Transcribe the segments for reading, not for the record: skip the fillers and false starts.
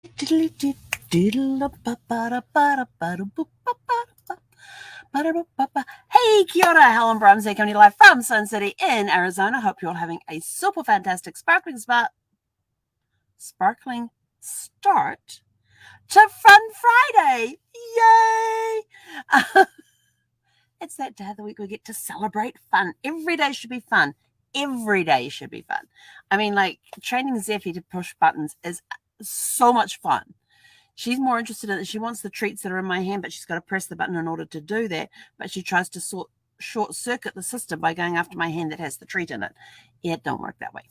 Hey, kia ora, Helen, Brahms here, coming to you live from Sun City in Arizona. Hope you're all having a super fantastic, sparkling start to Fun Friday. Yay! It's that day of the week we get to celebrate fun. Every day should be fun. Every day should be fun. I mean, like, training Zeffy to push buttons is so much fun. She's more interested in it. She wants the treats that are in my hand, but she's got to press the button in order to do that. But she tries to short circuit the system by going after my hand that has the treat in it. It don't work that way.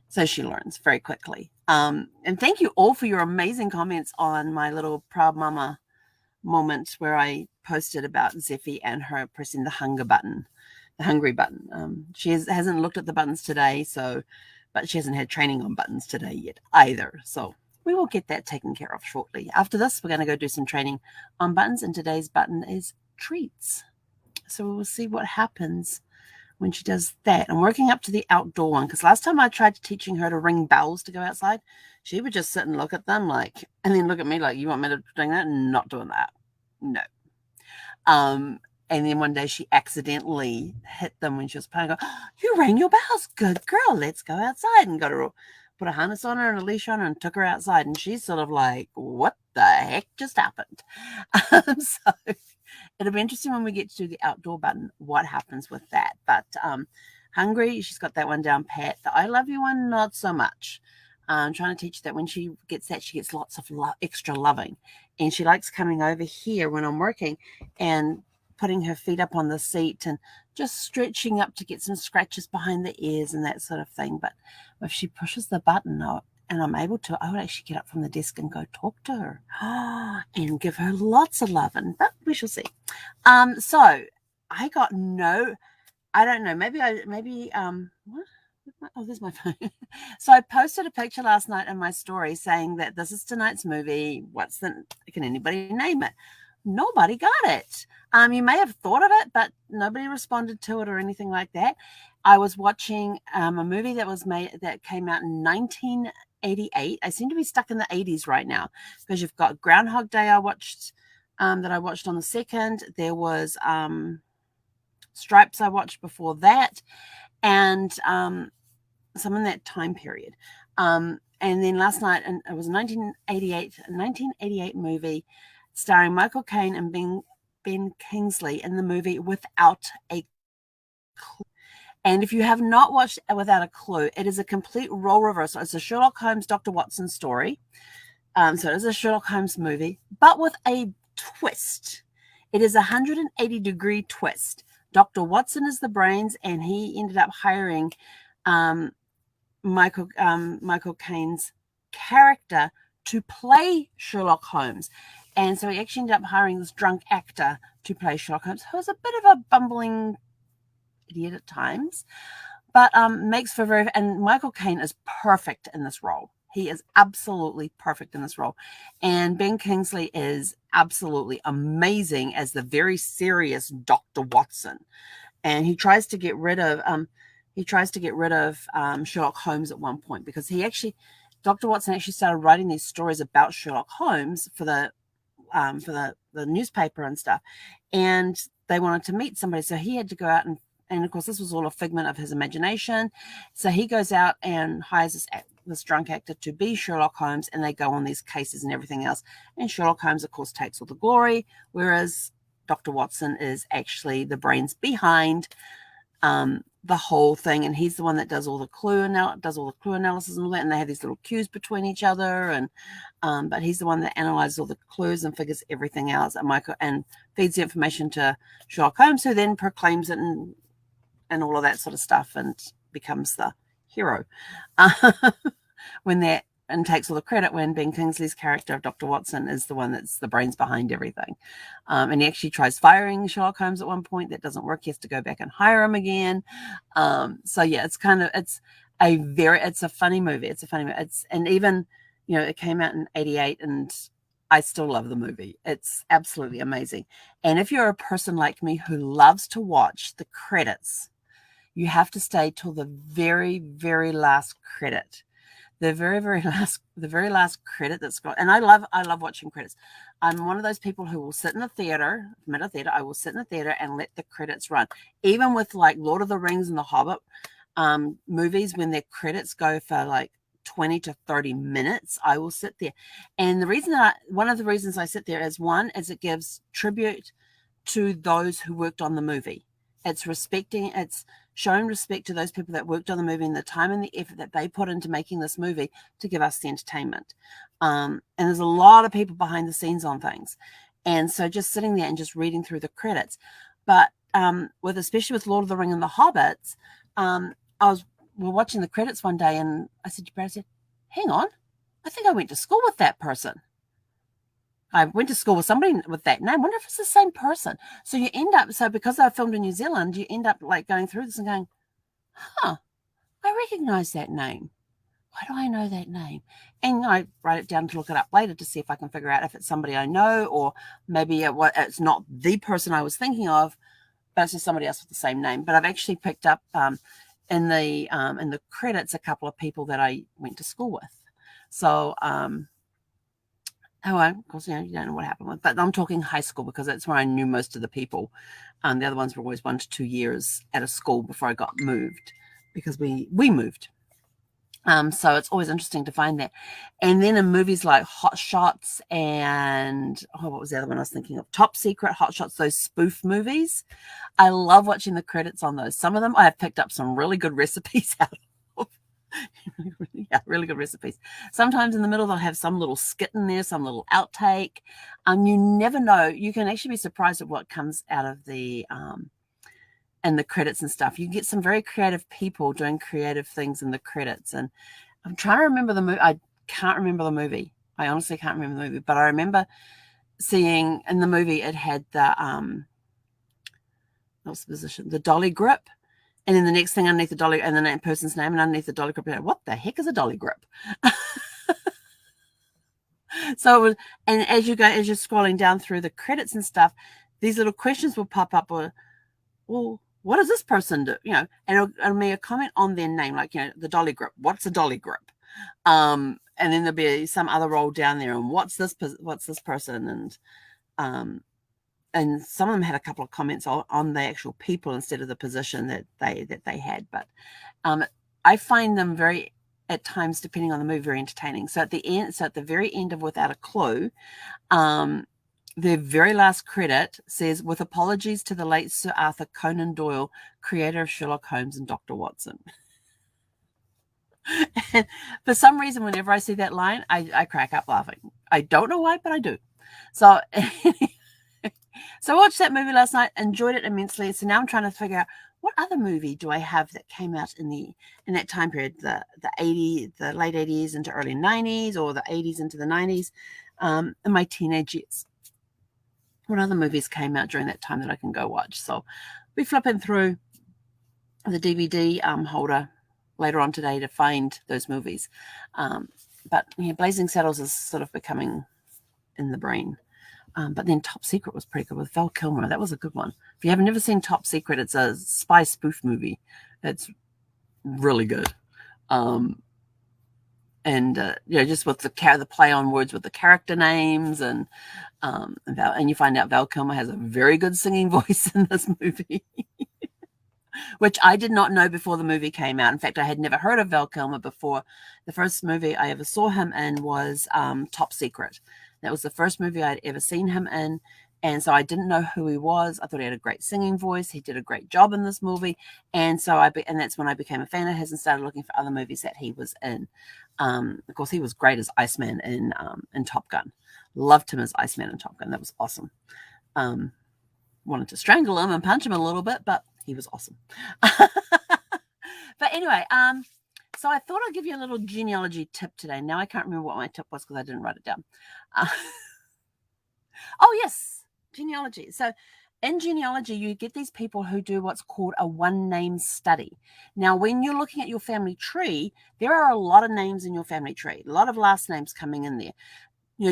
So she learns very quickly. And thank you all for your amazing comments on my little proud mama moment where I posted about Zeffy and her pressing the hunger button, the hungry button. She hasn't looked at the buttons today, but she hasn't had training on buttons today yet either. So we will get that taken care of shortly. After this, we're going to go do some training on buttons, and today's button is treats. So we will see what happens when she does that. I'm working up to the outdoor one because last time I tried teaching her to ring bells to go outside, she would just sit and look at them and then look at me like, you want me to do that? Not doing that. No. And then one day she accidentally hit them when she was playing. You rang your bells. Good girl. Let's go outside, and got her, put a harness on her and a leash on her and took her outside. And she's sort of like, what the heck just happened? So it'll be interesting when we get to the outdoor button, what happens with that. But hungry, she's got that one down pat. The I love you one, not so much. I'm trying to teach that when she gets that, she gets lots of extra loving. And she likes coming over here when I'm working and putting her feet up on the seat and just stretching up to get some scratches behind the ears and that sort of thing. But if she pushes the button and I'm able to, I would actually get up from the desk and go talk to her and give her lots of loving. But we shall see. So I got I don't know. What? Oh, there's my phone. So I posted a picture last night in my story saying that this is tonight's movie. Can anybody name it? Nobody got it. You may have thought of it, but nobody responded to it or anything like that. I was watching a movie that came out in 1988. I seem to be stuck in the 80s right now because you've got Groundhog Day I watched on the 2nd. There was Stripes I watched before that, and some in that time period. And then last night, and it was a 1988 movie starring Michael Caine and Ben Kingsley in the movie Without a Clue. And if you have not watched Without a Clue, it is a complete role reversal. It's a Sherlock Holmes, Dr. Watson story. So it is a Sherlock Holmes movie, but with a twist. It is a 180-degree twist. Dr. Watson is the brains, and he ended up hiring Michael Caine's character to play Sherlock Holmes. And so he actually ended up hiring this drunk actor to play Sherlock Holmes, who was a bit of a bumbling idiot at times, but and Michael Caine is perfect in this role. He is absolutely perfect in this role. And Ben Kingsley is absolutely amazing as the very serious Dr. Watson. And he tries to get rid of Sherlock Holmes at one point because Dr. Watson actually started writing these stories about Sherlock Holmes for the newspaper and stuff. And they wanted to meet somebody. So he had to go out and of course, this was all a figment of his imagination. So he goes out and hires this drunk actor to be Sherlock Holmes, and they go on these cases and everything else. And Sherlock Holmes, of course, takes all the glory, whereas Dr. Watson is actually the brains behind the whole thing, and he's the one that does all the clue analysis and all that. And they have these little cues between each other, and but he's the one that analyzes all the clues and figures everything out, and feeds the information to Sherlock Holmes, who then proclaims it and all of that sort of stuff, and becomes the hero and takes all the credit when Ben Kingsley's character of Dr. Watson is the one that's the brains behind everything. And he actually tries firing Sherlock Holmes at one point. That doesn't work. He has to go back and hire him again. So yeah, it's a funny movie. It's a funny movie. And even, it came out in 88 and I still love the movie. It's absolutely amazing. And if you're a person like me who loves to watch the credits, you have to stay till the very, very last credit the very last credit that's got, and I love watching credits. I'm one of those people who will sit in the theater, I will sit in the theater and let the credits run. Even with like Lord of the Rings and The Hobbit movies, when their credits go for like 20 to 30 minutes, I will sit there. And one of the reasons I sit there is, one, is it gives tribute to those who worked on the movie. It's showing respect to those people that worked on the movie and the time and the effort that they put into making this movie to give us the entertainment. And there's a lot of people behind the scenes on things. And so just sitting there and just reading through the credits. But especially with Lord of the Ring and The Hobbits, we're watching the credits one day, and I said to Brad, hang on, I think I went to school with that person. I went to school with somebody with that name. I wonder if it's the same person. So you end up, because I filmed in New Zealand, you end up like going through this and going, I recognize that name. Why do I know that name? And I write it down to look it up later to see if I can figure out if it's somebody I know, or maybe it's not the person I was thinking of, but it's just somebody else with the same name. But I've actually picked up in the credits a couple of people that I went to school with. So of course, you don't know what happened with, but I'm talking high school because that's where I knew most of the people. The other ones were always 1 to 2 years at a school before I got moved, because we moved. So it's always interesting to find that. And then in movies like Hot Shots and what was the other one I was thinking of? Top Secret, Hot Shots, those spoof movies. I love watching the credits on those. Some of them I have picked up some really good recipes out of. Yeah, really good recipes. Sometimes in the middle they'll have some little skit in there, some little outtake. You never know. You can actually be surprised at what comes out of the and the credits and stuff. You get some very creative people doing creative things in the credits. And I'm trying to remember the movie. I can't remember the movie. I honestly can't remember the movie, but I remember seeing in the movie it had the what's the position? The dolly grip. And then the next thing underneath the dolly, and then that person's name, and underneath the dolly grip, you're like, what the heck is a dolly grip? So it was, and as you're scrolling down through the credits and stuff, these little questions will pop up. Well, what does this person do? And it'll make a comment on their name, like, the dolly grip. What's a dolly grip? And then there'll be some other role down there, and what's this person? And some of them had a couple of comments on the actual people instead of the position that they had. But I find them at times, depending on the movie, very entertaining. So at the very end of Without a Clue, the very last credit says, with apologies to the late Sir Arthur Conan Doyle, creator of Sherlock Holmes and Dr. Watson. And for some reason, whenever I see that line, I crack up laughing. I don't know why, but I do. So I watched that movie last night, enjoyed it immensely. So now I'm trying to figure out, what other movie do I have that came out in that time period, the late 80s into early 90s, or the 80s into the 90s, in my teenage years. What other movies came out during that time that I can go watch? So we're flipping through the DVD holder later on today to find those movies. But Blazing Saddles is sort of becoming in the brain. But then Top Secret was pretty good with Val Kilmer. That was a good one. If you have never seen Top Secret, it's a spy spoof movie. It's really good. Just with the play on words with the character names, and you find out Val Kilmer has a very good singing voice in this movie, which I did not know before the movie came out. In fact, I had never heard of Val Kilmer before. The first movie I ever saw him in was Top Secret. That was the first movie I'd ever seen him in. And so I didn't know who he was. I thought he had a great singing voice. He did a great job in this movie. And so that's when I became a fan of his and started looking for other movies that he was in. Of course, he was great as Iceman in Top Gun. Loved him as Iceman in Top Gun. That was awesome. Wanted to strangle him and punch him a little bit, but he was awesome. But anyway, so I thought I'd give you a little genealogy tip today. Now I can't remember what my tip was because I didn't write it down. Oh, yes, genealogy. So in genealogy, you get these people who do what's called a one-name study. Now, when you're looking at your family tree, there are a lot of names in your family tree, a lot of last names coming in there.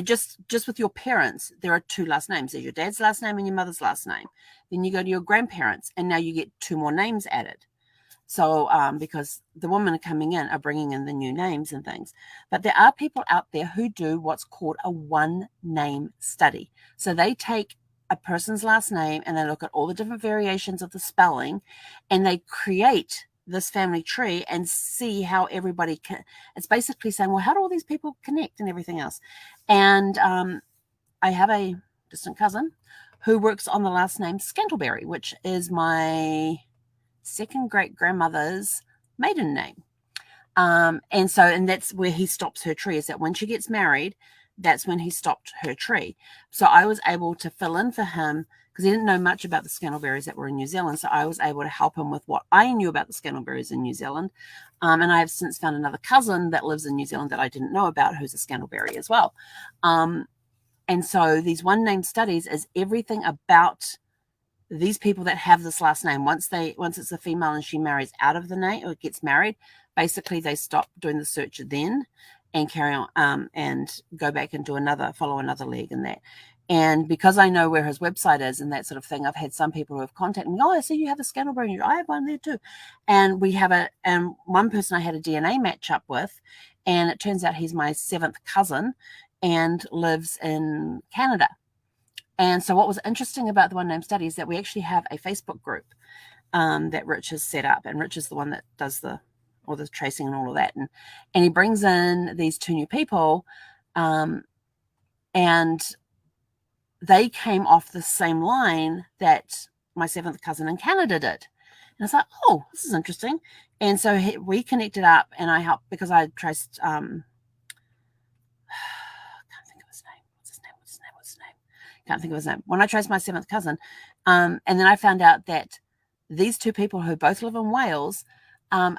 Just with your parents, there are 2 last names. There's your dad's last name and your mother's last name. Then you go to your grandparents, and now you get 2 more names added. So, because the women coming in are bringing in the new names and things. But there are people out there who do what's called a one name study. So they take a person's last name and they look at all the different variations of the spelling, and they create this family tree and see how everybody can. It's basically saying, well, how do all these people connect and everything else? And I have a distant cousin who works on the last name Scantleberry, which is my second great grandmother's maiden name. And that's where he stops her tree, is that when she gets married, that's when he stopped her tree. So I was able to fill in for him because he didn't know much about the Scantleberries that were in New Zealand. So I was able to help him with what I knew about the Scantleberries in New Zealand. And I have since found another cousin that lives in New Zealand that I didn't know about, who's a Scantleberry as well. And so these one name studies is everything about these people that have this last name. Once it's a female and she marries out of the name or gets married, basically they stop doing the search then and carry on and go back and follow another leg in that. And because I know where his website is and that sort of thing, I've had some people who have contacted me. Oh, I see you have a Scantleberry. I have one there too. And we have one person I had a DNA match up with, and it turns out he's my 7th cousin and lives in Canada. And so what was interesting about the one name study is that we actually have a Facebook group that Rich has set up, and Rich is the one that does all the tracing and all of that. And he brings in these 2 new people, and they came off the same line that my 7th cousin in Canada did. And I was like, oh, this is interesting. And so we connected up, and I helped because I traced, can't think of his name. What's his name? Can't think of his name. When I traced my 7th cousin, and then I found out that these 2 people who both live in Wales are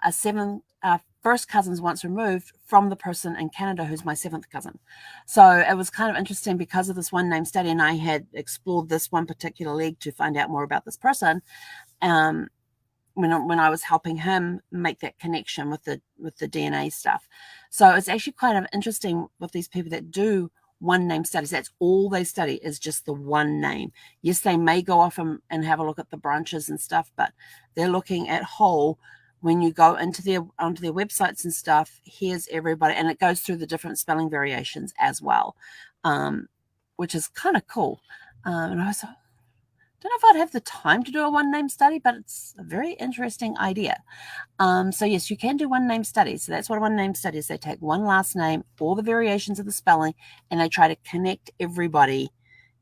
first cousins once removed from the person in Canada who's my 7th cousin. So it was kind of interesting because of this one name study, and I had explored this one particular leg to find out more about this person. When I was helping him make that connection with the DNA stuff. So it's actually quite interesting with these people that do one name studies. That's all they study, is just the one name. Yes, they may go off and have a look at the branches and stuff, but they're looking at whole. When you go onto their websites and stuff, here's everybody, and it goes through the different spelling variations as well, which is kind of cool. And I was like, don't know if I'd have the time to do a one name study, but it's a very interesting idea. So yes, you can do one name studies. So that's what a one name study is. They take one last name, all the variations of the spelling, and they try to connect everybody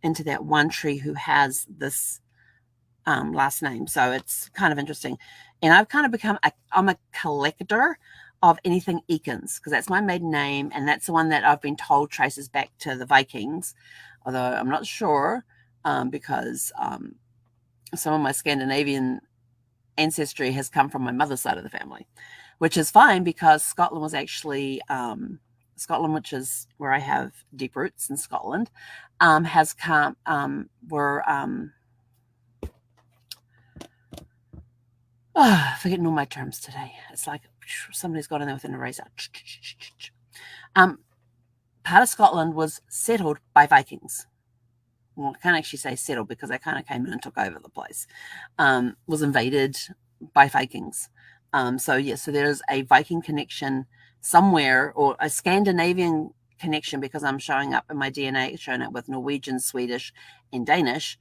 into that one tree who has this last name. So it's kind of interesting. And I've kind of become I'm a collector of anything Eakins, because that's my maiden name, and that's the one that I've been told traces back to the Vikings, although I'm not sure, because some of my Scandinavian ancestry has come from my mother's side of the family, which is fine because Scotland was actually Scotland, which is where I have deep roots in Scotland, has come forgetting all my terms today. It's like somebody's got in there with an eraser. Part of Scotland was settled by Vikings. Well, I can't actually say settled because they kind of came in and took over the place. Was invaded by Vikings. So there's a Viking connection somewhere, or a Scandinavian connection, because I'm showing up in my DNA, showing up with Norwegian, Swedish, and Danish,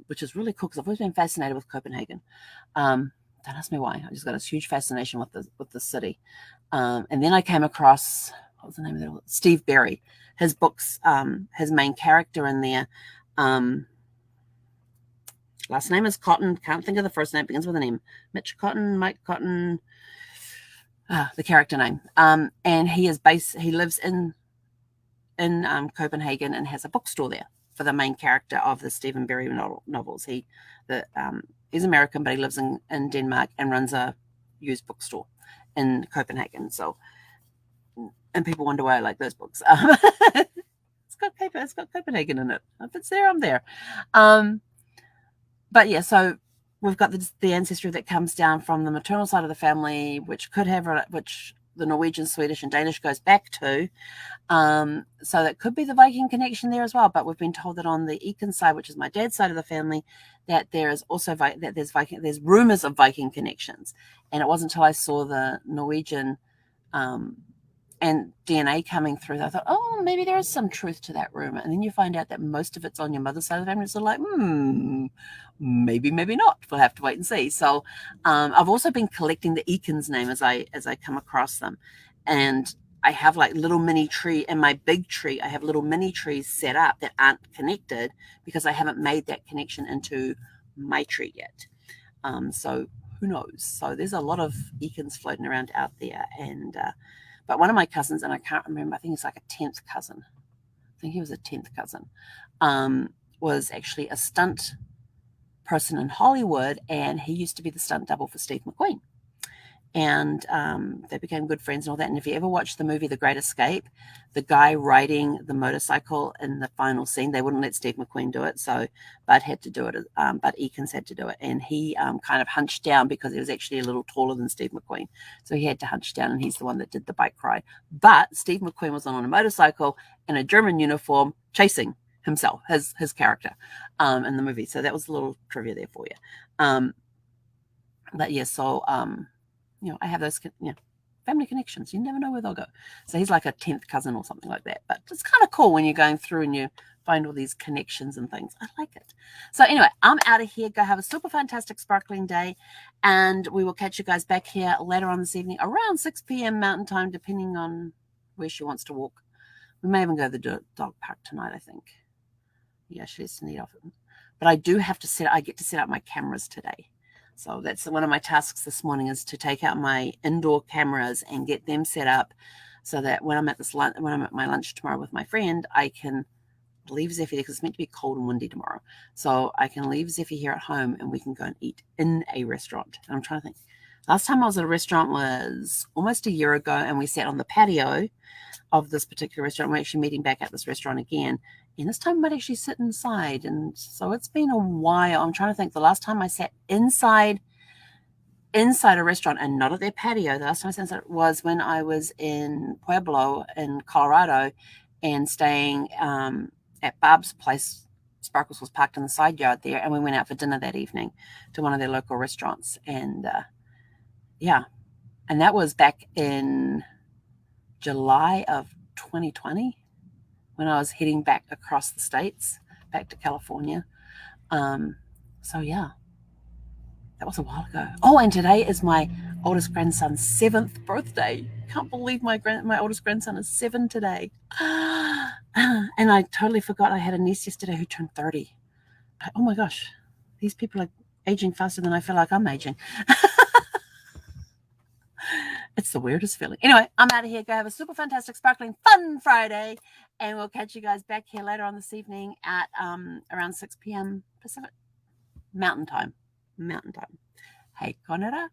which is really cool because I've always been fascinated with Copenhagen. Don't ask me why. I just got this huge fascination with the city. And then I came across, what was the name of it? Steve Berry. His books, his main character in there, last name is Cotton. Can't think of the first name. Begins with an M. Mitch Cotton, Mike Cotton. The character name. And he lives in Copenhagen and has a bookstore there for the main character of the Stephen Berry novels. He's American, but he lives in Denmark and runs a used bookstore in Copenhagen. So, and people wonder why I like those books. It's got Copenhagen in it. If it's there, I'm there. But yeah, so we've got the ancestry that comes down from the maternal side of the family, which the Norwegian, Swedish, and Danish goes back to. So that could be the Viking connection there as well. But we've been told that on the Ekin side, which is my dad's side of the family, that there is also there's rumors of Viking connections. And it wasn't until I saw the Norwegian and DNA coming through that I thought, oh, maybe there is some truth to that rumor. And then you find out that most of it's on your mother's side of the family. So like, maybe not. We'll have to wait and see. So I've also been collecting the Ekin's name as I come across them. And I have like little mini tree in my big tree. I have little mini trees set up that aren't connected because I haven't made that connection into my tree yet. So who knows? So there's a lot of Ekins floating around out there. And but one of my cousins, and I can't remember, I think it's like a 10th cousin. I think he was a 10th cousin, was actually a stunt person in Hollywood, and he used to be the stunt double for Steve McQueen. And they became good friends and all that. And if you ever watch the movie The Great Escape, the guy riding the motorcycle in the final scene, they wouldn't let Steve McQueen do it, so Bud had to do it. Bud Ekins had to do it, and he kind of hunched down because he was actually a little taller than Steve McQueen, so he had to hunch down, and he's the one that did the bike ride. But Steve McQueen was on a motorcycle in a German uniform chasing himself, his character, in the movie. So that was a little trivia there for you. But yeah, so I have those, family connections. You never know where they'll go. So he's like a 10th cousin or something like that. But it's kind of cool when you're going through and you find all these connections and things. I like it. So anyway, I'm out of here. Go have a super fantastic sparkling day. And we will catch you guys back here later on this evening around 6 p.m. Mountain Time, depending on where she wants to walk. We may even go to the dog park tonight, I think. Yeah, she has to need off it. But I get to set up my cameras today. So that's one of my tasks this morning, is to take out my indoor cameras and get them set up so that when I'm at my lunch tomorrow with my friend, I can leave Zeffie there because it's meant to be cold and windy tomorrow. So I can leave Zeffie here at home and we can go and eat in a restaurant. And I'm trying to think. Last time I was at a restaurant was almost a year ago, and we sat on the patio of this particular restaurant. We're actually meeting back at this restaurant again. And this time I might actually sit inside. And so it's been a while. I'm trying to think. The last time I sat inside a restaurant and not at their patio, the last time I sat inside was when I was in Pueblo in Colorado and staying at Barb's place. Sparkles was parked in the side yard there, and we went out for dinner that evening to one of their local restaurants. And and that was back in July of 2020 when I was heading back across the states, back to California. So yeah, that was a while ago. Oh, and today is my oldest grandson's 7th birthday. Can't believe my oldest grandson is 7 today. And I totally forgot I had a niece yesterday who turned 30. Oh my gosh, these people are aging faster than I feel like I'm aging. It's the weirdest feeling. Anyway, I'm out of here. Go have a super fantastic, sparkling, fun Friday. And we'll catch you guys back here later on this evening at around 6 p.m. Pacific. Mountain time. Hey, Conora.